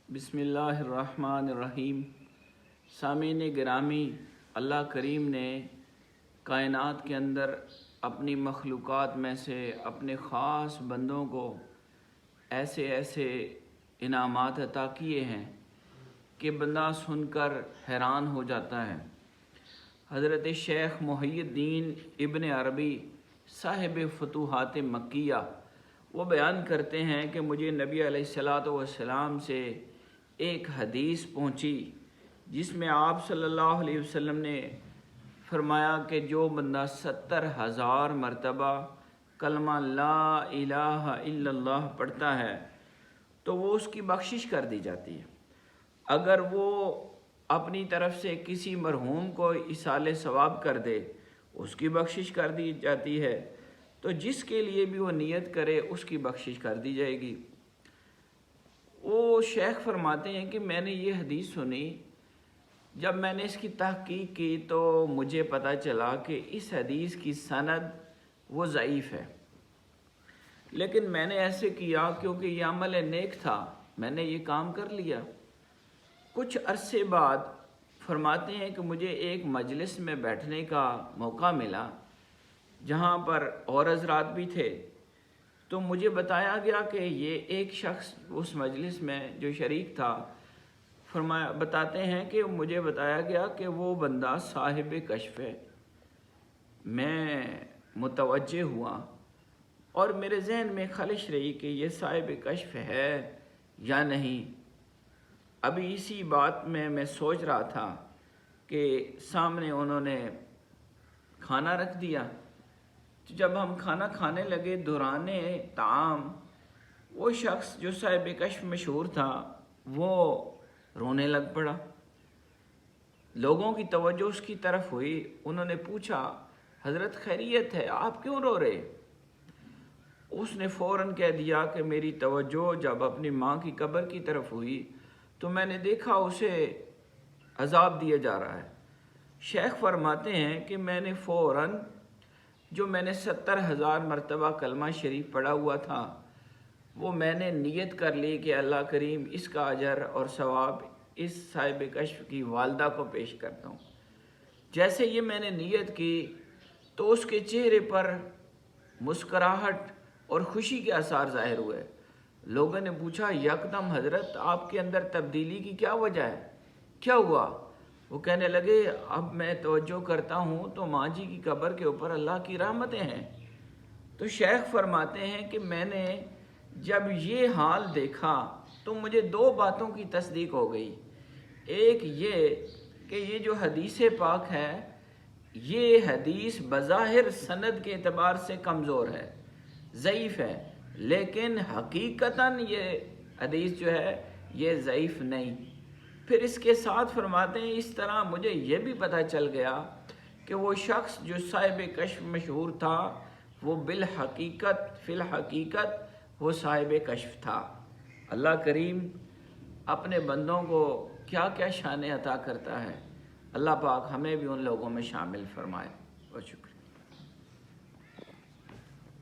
बिस्मिल्लाहिर्रहमानिर्रहीम। सामीन गिरामी, अल्लाह करीम ने कायनात के अंदर अपनी मखलूक़ात में से अपने ख़ास बंदों को ऐसे ऐसे इनामात अता किए हैं कि बंदा सुनकर हैरान हो जाता है। हज़रत शेख मुहियुद्दीन इब्न अरबी साहिब फतूहात मक्किया वो बयान करते हैं कि मुझे नबी अलैहिस्सलातु वस्सलाम से एक हदीस पहुंची जिसमें आप सल्लल्लाहु अलैहि वसल्लम ने फरमाया कि जो बंदा 70,000 मरतबा कलमा ला इलाहा इल्लल्लाह पढ़ता है तो वो उसकी बख्शिश कर दी जाती है। अगर वो अपनी तरफ से किसी मरहूम को इसाले सवाब कर दे उसकी बख्शिश कर दी जाती है, तो जिसके लिए भी वो नियत करे उसकी बख्शिश कर दी जाएगी। वो शेख फरमाते हैं कि मैंने ये हदीस सुनी, जब मैंने इसकी तहकीक की तो मुझे पता चला कि इस हदीस की सनद वो ज़ईफ़ है, लेकिन मैंने ऐसे किया क्योंकि ये अमल नेक था, मैंने ये काम कर लिया। कुछ अरसे बाद फरमाते हैं कि मुझे एक मजलिस में बैठने का मौका मिला जहाँ पर और हज़रात भी थे, तो मुझे बताया गया कि ये एक शख्स उस मजलिस में जो शरीक था बताते हैं कि मुझे बताया गया कि वो बंदा साहिब कश्फ है। मैं मुतवज्जे हुआ और मेरे जहन में खलिश रही कि ये साहिब कश्फ है या नहीं। अभी इसी बात में मैं सोच रहा था कि सामने उन्होंने खाना रख दिया। तो जब हम खाना खाने लगे दौराने ताम वो शख्स जो साहिब कश्फ मशहूर था वो रोने लग पड़ा। लोगों की तवज्जो उसकी तरफ हुई। उन्होंने पूछा, हज़रत खैरियत है, आप क्यों रो रहे? उसने फ़ौरन कह दिया कि मेरी तवज्जो जब अपनी माँ की कब्र की तरफ हुई तो मैंने देखा उसे अज़ाब दिया जा रहा है। शेख फरमाते हैं कि मैंने फ़ौरन जो मैंने 70,000 मरतबा कलमा शरीफ पढ़ा हुआ था वो मैंने नियत कर ली कि अल्लाह करीम इसका अजर और सवाब इस साहिब कश्फ की वालदा को पेश करता हूँ। जैसे ये मैंने नियत की तो उसके चेहरे पर मुस्कराहट और ख़ुशी के आसार ज़ाहिर हुए। लोगों ने पूछा, यकदम हज़रत आपके अंदर तब्दीली की क्या वजह है, क्या हुआ? वो कहने लगे, अब मैं तवज्जो करता हूँ तो माँ जी की कब्र के ऊपर अल्लाह की रहमतें हैं। तो शेख फरमाते हैं कि मैंने जब ये हाल देखा तो मुझे दो बातों की तस्दीक हो गई। एक ये कि ये जो हदीस पाक है ये हदीस बज़ाहिर सनद के एतबार से कमज़ोर है, ज़ईफ़ है, लेकिन हकीकतन ये हदीस जो है ये ज़ईफ़ नहीं। फिर इसके साथ फरमाते हैं इस तरह मुझे ये भी पता चल गया कि वो शख्स जो साहिब कश्फ मशहूर था वो फ़िल हकीकत वो साहिब कश्फ था। अल्लाह करीम अपने बंदों को क्या क्या शान अता करता है। अल्लाह पाक हमें भी उन लोगों में शामिल फरमाए। बहुत शुक्रिया।